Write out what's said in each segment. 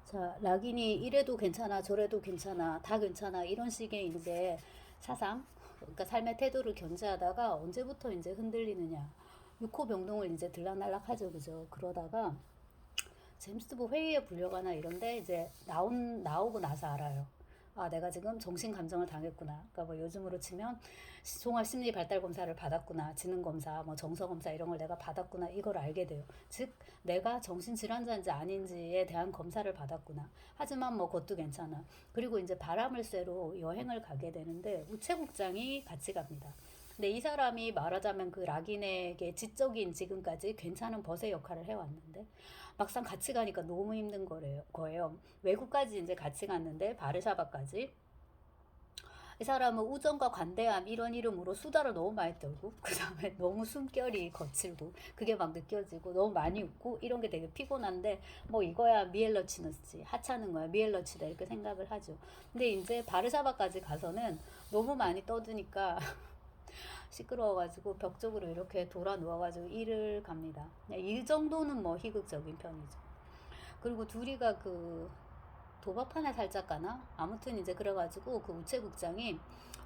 자, 락인이 이래도 괜찮아, 저래도 괜찮아, 다 괜찮아, 이런 식의 이제 사상, 그러니까 삶의 태도를 견지하다가 언제부터 이제 흔들리느냐. 육호 병동을 이제 들락날락 하죠, 그죠? 그러다가 제임스 보 회의에 불려가나 이런데 이제 나오고 나서 알아요. 아, 내가 지금 정신 감정을 당했구나. 그러니까 뭐 요즘으로 치면 종합 심리 발달 검사를 받았구나. 지능 검사, 뭐 정서 검사 이런 걸 내가 받았구나. 이걸 알게 돼요. 즉 내가 정신 질환자인지 아닌지에 대한 검사를 받았구나. 하지만 뭐 그것도 괜찮아. 그리고 이제 바람을 쐬러 여행을 가게 되는데 우체국장이 같이 갑니다. 근데 이 사람이 말하자면 그 락인에게 지적인 지금까지 괜찮은 벗의 역할을 해왔는데 막상 같이 가니까 너무 힘든 거예요. 외국까지 이제 같이 갔는데 바르샤바까지 이 사람은 우정과 관대함 이런 이름으로 수다를 너무 많이 떨고 그 다음에 너무 숨결이 거칠고 그게 막 느껴지고 너무 많이 웃고 이런 게 되게 피곤한데 뭐 이거야 미엘러치너스지 하찮은 거야 미엘러치다 이렇게 생각을 하죠. 근데 이제 바르샤바까지 가서는 너무 많이 떠드니까 시끄러워가지고 벽 쪽으로 이렇게 돌아 누워가지고 일을 갑니다. 이 정도는 뭐 희극적인 편이죠. 그리고 둘이가 그 도박판에 살짝 가나? 아무튼 이제 그래가지고 그 우체국장이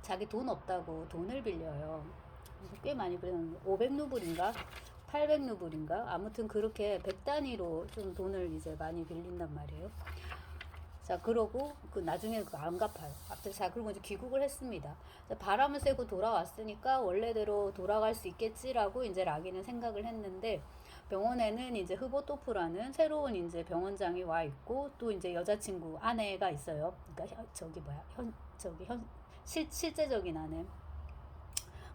자기 돈 없다고 돈을 빌려요. 꽤 많이 빌렸는데 500루블인가? 800루블인가? 아무튼 그렇게 100단위로 좀 돈을 이제 많이 빌린단 말이에요. 자, 그러고 그 나중에 그 안 갚아요. 앞서 자, 그리고 이제 귀국을 했습니다. 자, 바람을 쐬고 돌아왔으니까 원래대로 돌아갈 수 있겠지라고 이제 라기는 생각을 했는데 병원에는 이제 흐보토프라는 새로운 이제 병원장이 와 있고 또 이제 여자친구 아내가 있어요. 그러니까 저기 뭐야 저기 실제적인 아내.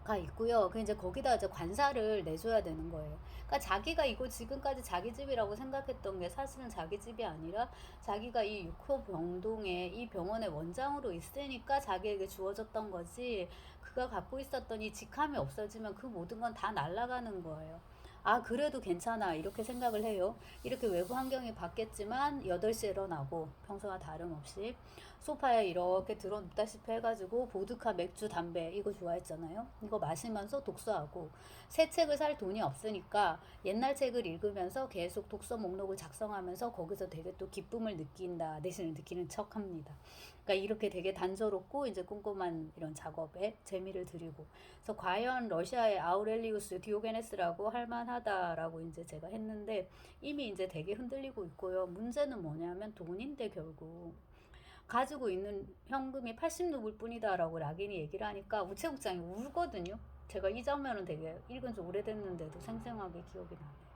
가 있고요. 그 이제 거기다 이제 관사를 내줘야 되는 거예요. 그러니까 자기가 이거 지금까지 자기 집이라고 생각했던 게 사실은 자기 집이 아니라 자기가 이 육호 병동에 이 병원의 원장으로 있으니까 자기에게 주어졌던 거지. 그가 갖고 있었던 이 직함이 없어지면 그 모든 건 다 날아가는 거예요. 아, 그래도 괜찮아. 이렇게 생각을 해요. 이렇게 외부 환경이 바뀌었지만 8시에 일어나고 평소와 다름없이 소파에 이렇게 들어눕다시피 해가지고 보드카, 맥주, 담배 이거 좋아했잖아요. 이거 마시면서 독서하고 새 책을 살 돈이 없으니까 옛날 책을 읽으면서 계속 독서 목록을 작성하면서 거기서 되게 또 기쁨을 느낀다 대신에 느끼는 척합니다. 그러니까 이렇게 되게 단조롭고 이제 꼼꼼한 이런 작업에 재미를 들이고 그래서 과연 러시아의 아우렐리우스 디오게네스라고 할 만하다라고 이제 제가 했는데 이미 이제 되게 흔들리고 있고요. 문제는 뭐냐면 돈인데 결국 가지고 있는 현금이 80루블 뿐이다라고 락인이 얘기를 하니까 우체국장이 울거든요. 제가 이 장면은 되게 읽은 지 오래됐는데도 생생하게 기억이 나네요.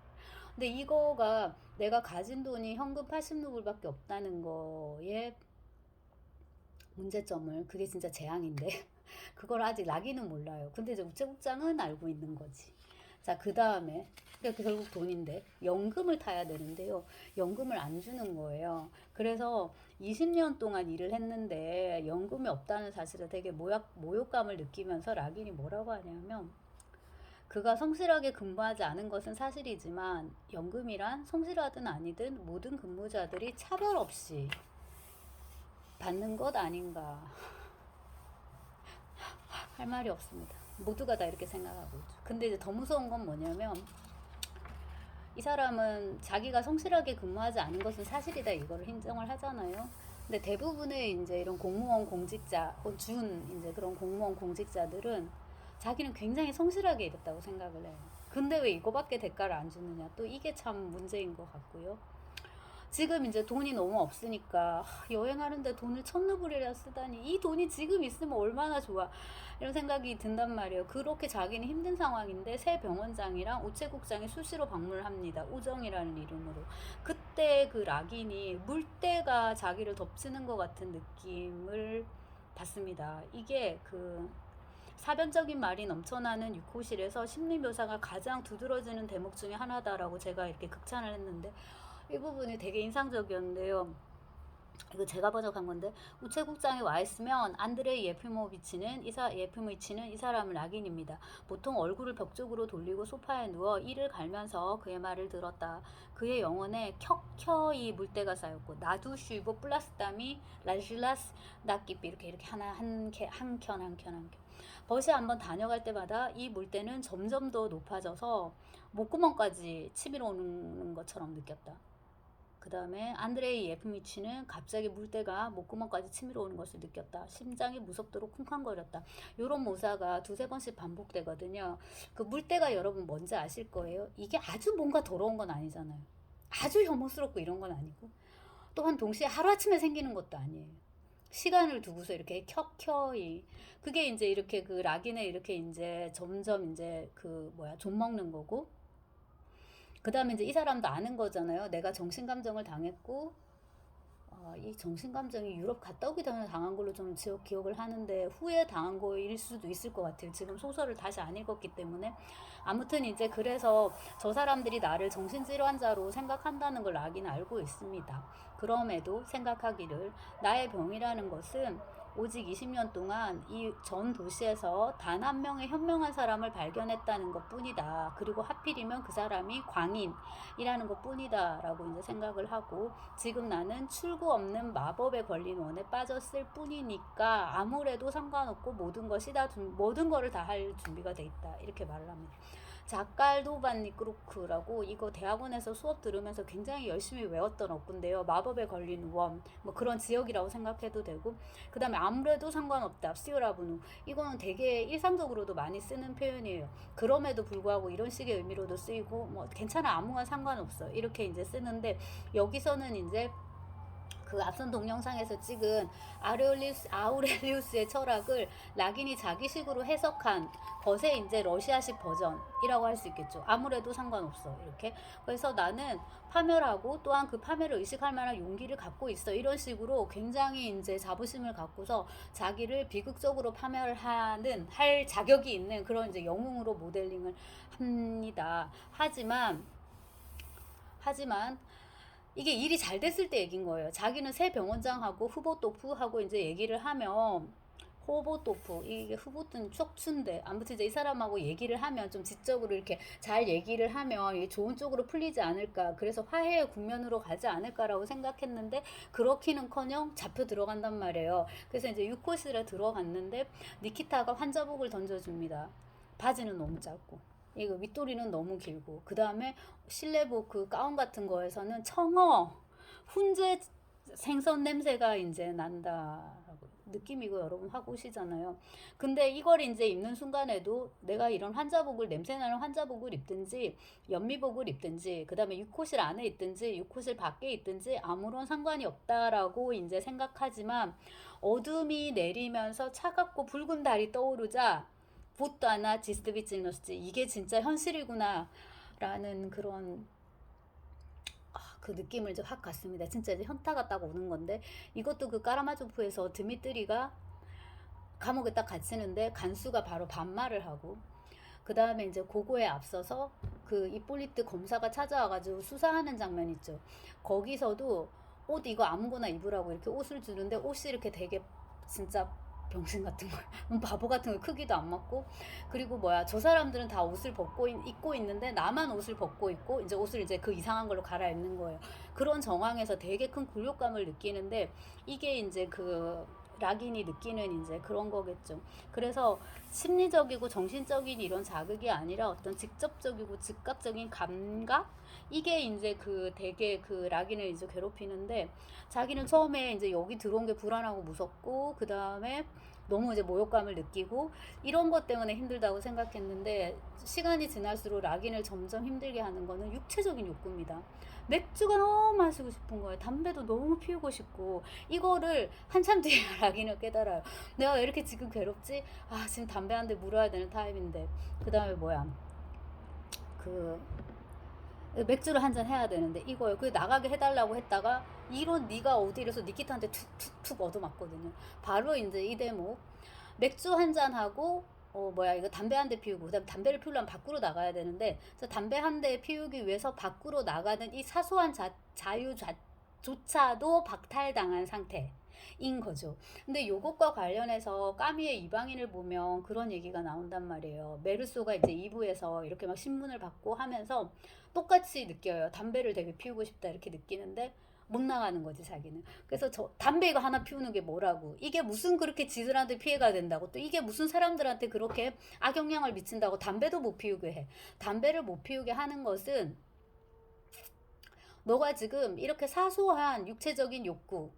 근데 이거가 내가 가진 돈이 현금 80루블밖에 없다는 거에 문제점을 그게 진짜 재앙인데 그걸 아직 락인은 몰라요. 근데 이제 우체국장은 알고 있는 거지. 자, 그 다음에 그러니까 결국 돈인데 연금을 타야 되는데요. 연금을 안 주는 거예요. 그래서 20년 동안 일을 했는데 연금이 없다는 사실에 되게 모욕감을 느끼면서 락인이 뭐라고 하냐면 그가 성실하게 근무하지 않은 것은 사실이지만 연금이란 성실하든 아니든 모든 근무자들이 차별 없이 받는 것 아닌가 할 말이 없습니다. 모두가 다 이렇게 생각하고 있죠. 근데 이제 더 무서운 건 뭐냐면 이 사람은 자기가 성실하게 근무하지 않은 것은 사실이다 이거를 인정을 하잖아요. 근데 대부분의 이제 이런 공무원 공직자, 준 이제 그런 공무원 공직자들은 자기는 굉장히 성실하게 일했다고 생각을 해요. 근데 왜 이거밖에 대가를 안 주느냐? 또 이게 참 문제인 것 같고요. 지금 이제 돈이 너무 없으니까 여행하는데 돈을 1,000루블이나 쓰다니 이 돈이 지금 있으면 얼마나 좋아 이런 생각이 든단 말이에요. 그렇게 자기는 힘든 상황인데 새 병원장이랑 우체국장이 수시로 방문을 합니다. 우정이라는 이름으로. 그때 그 락인이 물때가 자기를 덮치는 것 같은 느낌을 받습니다. 이게 그 사변적인 말이 넘쳐나는 6호실에서 심리 묘사가 가장 두드러지는 대목 중에 하나다라고 제가 이렇게 극찬을 했는데 이 부분이 되게 인상적이었는데요. 이거 제가 번역한 건데 우체국장에 와 있으면 안드레이 예피모비치는 이 사람은 락인입니다. 보통 얼굴을 벽 쪽으로 돌리고 소파에 누워 이를 갈면서 그의 말을 들었다. 그의 영혼에 켜켜이 물때가 쌓였고 나두슈이보 플라스담이 라질라스 낫기비 이렇게 하나 한 켠. 버스 한번 다녀갈 때마다 이 물때는 점점 더 높아져서 목구멍까지 치밀어 오는 것처럼 느꼈다. 그 다음에 안드레이 예프미치는 갑자기 물때가 목구멍까지 치밀어 오는 것을 느꼈다. 심장이 무섭도록 쿵쾅거렸다. 요런 모사가 두세 번씩 반복되거든요. 그 물때가 여러분 뭔지 아실 거예요. 이게 아주 뭔가 더러운 건 아니잖아요. 아주 혐오스럽고 이런 건 아니고, 또한 동시에 하루아침에 생기는 것도 아니에요. 시간을 두고서 이렇게 켜켜이, 그게 이제 이렇게 그 락인에 이렇게 이제 점점 이제 그 뭐야 좀 먹는 거고, 그 다음에 이제 이 사람도 아는 거잖아요. 내가 정신감정을 당했고, 이 정신감정이 유럽 갔다 오기 전에 당한 걸로 좀 기억을 하는데 후에 당한 거일 수도 있을 것 같아요. 지금 소설을 다시 안 읽었기 때문에. 아무튼 이제 그래서 저 사람들이 나를 정신질환자로 생각한다는 걸 알긴 알고 있습니다. 그럼에도 생각하기를 나의 병이라는 것은 오직 20년 동안 이 전 도시에서 단 한 명의 현명한 사람을 발견했다는 것 뿐이다. 그리고 하필이면 그 사람이 광인이라는 것 뿐이다. 라고 이제 생각을 하고, 지금 나는 출구 없는 마법에 걸린 원에 빠졌을 뿐이니까 아무래도 상관없고 모든 거를 다 할 준비가 돼 있다. 이렇게 말을 합니다. 자칼도반니 크루크라고 이거 대학원에서 수업 들으면서 굉장히 열심히 외웠던 어근데요. 마법에 걸린 원, 뭐 그런 지역이라고 생각해도 되고, 그 다음에 아무래도 상관없다. 시오라브누. 이거는 되게 일상적으로도 많이 쓰는 표현이에요. 그럼에도 불구하고 이런 식의 의미로도 쓰이고, 뭐 괜찮아, 아무거나 상관없어. 이렇게 이제 쓰는데, 여기서는 이제 그 앞선 동영상에서 찍은 아우렐리우스의 철학을 락인이 자기식으로 해석한 것의 이제 러시아식 버전이라고 할 수 있겠죠. 아무래도 상관없어. 이렇게. 그래서 나는 파멸하고 또한 그 파멸을 의식할 만한 용기를 갖고 있어. 이런 식으로 굉장히 이제 자부심을 갖고서 자기를 비극적으로 할 자격이 있는 그런 이제 영웅으로 모델링을 합니다. 하지만 이게 일이 잘 됐을 때 얘기인 거예요. 자기는 새 병원장하고 후보토프하고 이제 얘기를 하면, 호보토프, 이게 후보트는 척춘데, 아무튼 이제 이 사람하고 얘기를 하면 좀 지적으로 이렇게 잘 얘기를 하면 이게 좋은 쪽으로 풀리지 않을까, 그래서 화해의 국면으로 가지 않을까라고 생각했는데, 그렇기는커녕 잡혀 들어간단 말이에요. 그래서 이제 유코실에 들어갔는데 니키타가 환자복을 던져줍니다. 바지는 너무 짧고, 이거 윗도리는 너무 길고, 그 다음에 실내복 그 가운 같은 거에서는 훈제 생선 냄새가 이제 난다라고 느낌이고, 여러분 하고 오시잖아요. 근데 이걸 이제 입는 순간에도 내가 이런 냄새나는 환자복을 입든지 연미복을 입든지 그 다음에 육호실 안에 있든지 육호실 밖에 있든지 아무런 상관이 없다라고 이제 생각하지만, 어둠이 내리면서 차갑고 붉은 달이 떠오르자 보따나 지스트비치노스지, 이게 진짜 현실이구나 라는 그런 그 느낌을 이제 확 갔습니다. 진짜 이제 현타가 딱 오는 건데, 이것도 그 까라마조프에서 드미트리가 감옥에 딱 갇히는데 간수가 바로 반말을 하고, 그 다음에 이제 그거에 앞서서 그 이폴리트 검사가 찾아와가지고 수사하는 장면 있죠. 거기서도 옷 이거 아무거나 입으라고 이렇게 옷을 주는데, 옷이 이렇게 되게 진짜 병신 같은 거, 바보 같은 거, 크기도 안 맞고, 그리고 저 사람들은 다 옷을 입고 있는데 나만 옷을 벗고 있고, 이제 옷을 이제 그 이상한 걸로 갈아입는 거예요. 그런 정황에서 되게 큰 굴욕감을 느끼는데, 이게 이제 그 락인이 느끼는 이제 그런 거겠죠. 그래서 심리적이고 정신적인 이런 자극이 아니라 어떤 직접적이고 즉각적인 감각, 이게 이제 그 되게 그 락인을 이제 괴롭히는데, 자기는 처음에 이제 여기 들어온 게 불안하고 무섭고, 그 다음에 너무 이제 모욕감을 느끼고 이런 것 때문에 힘들다고 생각했는데, 시간이 지날수록 락인을 점점 힘들게 하는 거는 육체적인 욕구입니다. 맥주가 너무 마시고 싶은 거예요. 담배도 너무 피우고 싶고, 이거를 한참 뒤에 락인을 깨달아요. 내가 왜 이렇게 지금 괴롭지? 지금 담배 한 대 물어야 되는 타임인데. 그 다음에 맥주를 한 잔 해야 되는데 이거요. 그 나가게 해달라고 했다가, 이런 네가 어디 이래서 니키타한테 툭툭툭 얻어맞거든요. 바로 이제 이 대목. 맥주 한 잔 하고 이거 담배 한 대 피우고, 그다음 담배를 피우려면 밖으로 나가야 되는데, 그래서 담배 한 대 피우기 위해서 밖으로 나가는 이 사소한 자유조차도 박탈당한 상태인 거죠. 근데 요것과 관련해서 까미의 이방인을 보면 그런 얘기가 나온단 말이에요. 메르소가 이제 2부에서 이렇게 막 신문을 받고 하면서 똑같이 느껴요. 담배를 되게 피우고 싶다 이렇게 느끼는데 못 나가는 거지 자기는. 그래서 담배 이거 하나 피우는 게 뭐라고, 이게 무슨 그렇게 지들한테 피해가 된다고, 또 이게 무슨 사람들한테 그렇게 악영향을 미친다고 담배도 못 피우게 해. 담배를 못 피우게 하는 것은 너가 지금 이렇게 사소한 육체적인 욕구를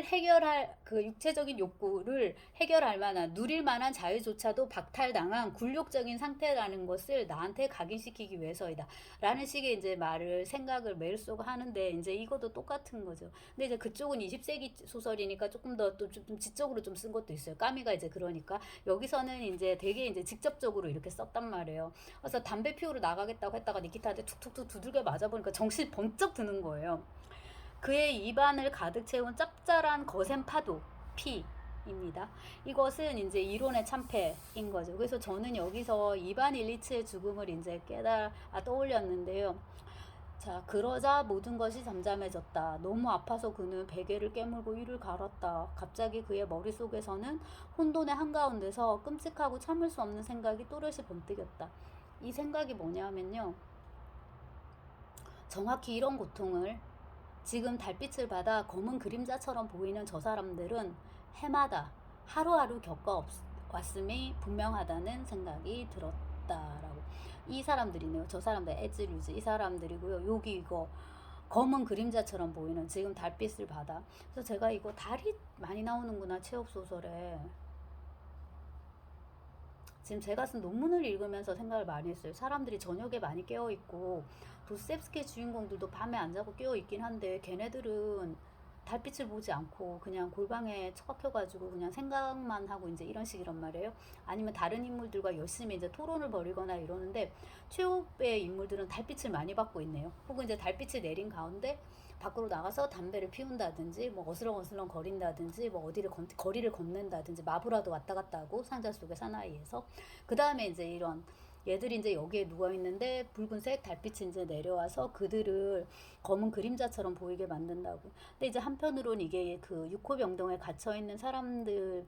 해결할 그 육체적인 욕구를 해결할 만한 누릴 만한 자유조차도 박탈당한 굴욕적인 상태라는 것을 나한테 각인시키기 위해서이다 라는 식의 이제 말을 생각을 매일 쏘고 하는데 이제 이것도 똑같은 거죠. 근데 이제 그쪽은 20세기 소설이니까 조금 더 또 좀 지적으로 좀 쓴 것도 있어요. 까미가 이제 그러니까 여기서는 이제 되게 이제 직접적으로 이렇게 썼단 말이에요. 그래서 담배 피우러 나가겠다고 했다가 니키타한테 툭툭툭 두들겨 맞아보니까 정신이 번쩍 드는 거예요. 그의 입안을 가득 채운 짭짤한 거센 파도, 피입니다. 이것은 이제 이론의 참패인 거죠. 그래서 저는 여기서 이반 일리치의 죽음을 이제 떠올렸는데요. 자, 그러자 모든 것이 잠잠해졌다. 너무 아파서 그는 베개를 깨물고 이를 갈았다. 갑자기 그의 머릿속에서는 혼돈의 한가운데서 끔찍하고 참을 수 없는 생각이 또렷이 번뜩였다. 이 생각이 뭐냐면요. 정확히 이런 고통을 지금 달빛을 받아 검은 그림자처럼 보이는 저 사람들은 해마다 하루하루 겪어왔음이 분명하다는 생각이 들었다라고. 이 사람들이네요. 저 사람들 에즈류즈 이 사람들이고요. 여기 이거 검은 그림자처럼 보이는 지금 달빛을 받아. 그래서 제가 이거 달이 많이 나오는구나 체업 소설에. 지금 제가 쓴 논문을 읽으면서 생각을 많이 했어요. 사람들이 저녁에 많이 깨어있고 도스토옙스키의 주인공들도 밤에 안 자고 깨어있긴 한데 걔네들은 달빛을 보지 않고 그냥 골방에 처박혀가지고 그냥 생각만 하고 이제 이런 식이란 말이에요. 아니면 다른 인물들과 열심히 이제 토론을 벌이거나 이러는데 최후의 인물들은 달빛을 많이 받고 있네요. 혹은 이제 달빛이 내린 가운데 밖으로 나가서 담배를 피운다든지 뭐 어슬렁어슬렁 거린다든지 뭐 어디를 거리를 걷는다든지 마구라도 왔다 갔다 하고 상자 속의 사나이에서 그 다음에 이제 이런 얘들이 이제 여기에 누워 있는데 붉은색 달빛이 이제 내려와서 그들을 검은 그림자처럼 보이게 만든다고. 근데 이제 한편으로는 이게 그 육호병동에 갇혀 있는 사람들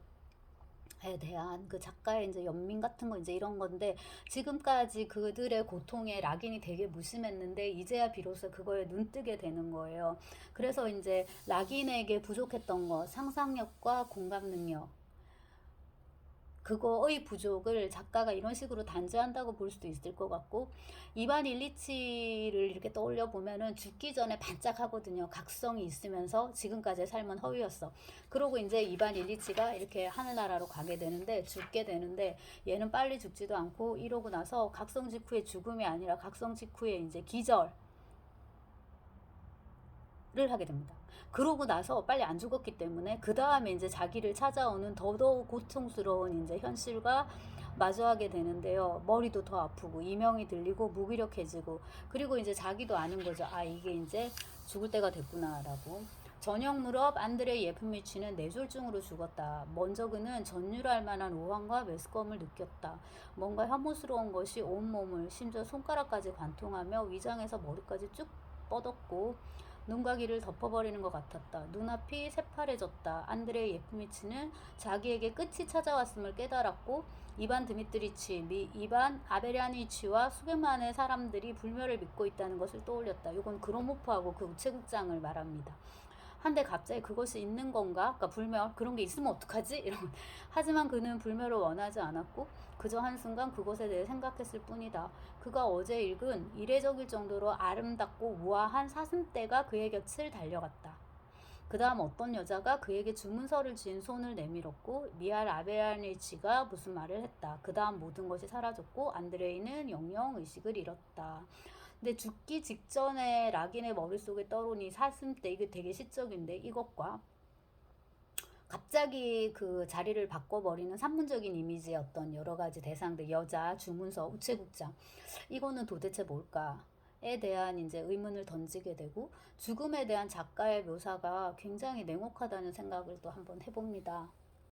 에 대한 그 작가의 이제 연민 같은 거 이제 이런 건데 지금까지 그들의 고통에 락인이 되게 무심했는데 이제야 비로소 그거에 눈뜨게 되는 거예요. 그래서 이제 락인에게 부족했던 거 상상력과 공감 능력 그거의 부족을 작가가 이런 식으로 단죄한다고 볼 수도 있을 것 같고 이반 일리치를 이렇게 떠올려 보면은 죽기 전에 반짝하거든요. 각성이 있으면서 지금까지의 삶은 허위였어. 그러고 이제 이반 일리치가 이렇게 하늘나라로 가게 되는데 죽게 되는데 얘는 빨리 죽지도 않고 이러고 나서 각성 직후의 죽음이 아니라 각성 직후의 이제 기절을 하게 됩니다. 그러고 나서 빨리 안 죽었기 때문에 그 다음에 이제 자기를 찾아오는 더더욱 고통스러운 이제 현실과 마주하게 되는데요. 머리도 더 아프고 이명이 들리고 무기력해지고 그리고 이제 자기도 아는 거죠. 아 이게 이제 죽을 때가 됐구나라고. 저녁 무렵 안드레이 예프미치는 뇌졸중으로 죽었다. 먼저 그는 전율할 만한 오한과 메스꺼움을 느꼈다. 뭔가 혐오스러운 것이 온몸을 심지어 손가락까지 관통하며 위장에서 머리까지 쭉 뻗었고 눈과 귀를 덮어버리는 것 같았다. 눈앞이 새파래졌다. 안드레이 예프미치는 자기에게 끝이 찾아왔음을 깨달았고 이반 드미트리치, 이반 아베리아니치와 수백만의 사람들이 불멸을 믿고 있다는 것을 떠올렸다. 이건 그로모프하고 그 우체국장을 말합니다. 한데 갑자기 그것이 있는 건가? 그러니까 불멸 그런 게 있으면 어떡하지? 이런. 하지만 그는 불멸을 원하지 않았고 그저 한순간 그것에 대해 생각했을 뿐이다. 그가 어제 읽은 이례적일 정도로 아름답고 우아한 사슴떼가 그의 곁을 달려갔다. 그 다음 어떤 여자가 그에게 주문서를 쥔 손을 내밀었고 미알 아베아니치가 무슨 말을 했다. 그 다음 모든 것이 사라졌고 안드레이는 영영 의식을 잃었다. 근데 죽기 직전에 락인의 머릿속에 떠오르니 사슴떼 이게 되게 시적인데 이것과 갑자기 그 자리를 바꿔버리는 산문적인 이미지의 어떤 여러 가지 대상들 여자, 주문서, 우체국장 이거는 도대체 뭘까에 대한 이제 의문을 던지게 되고 죽음에 대한 작가의 묘사가 굉장히 냉혹하다는 생각을 또 한번 해봅니다.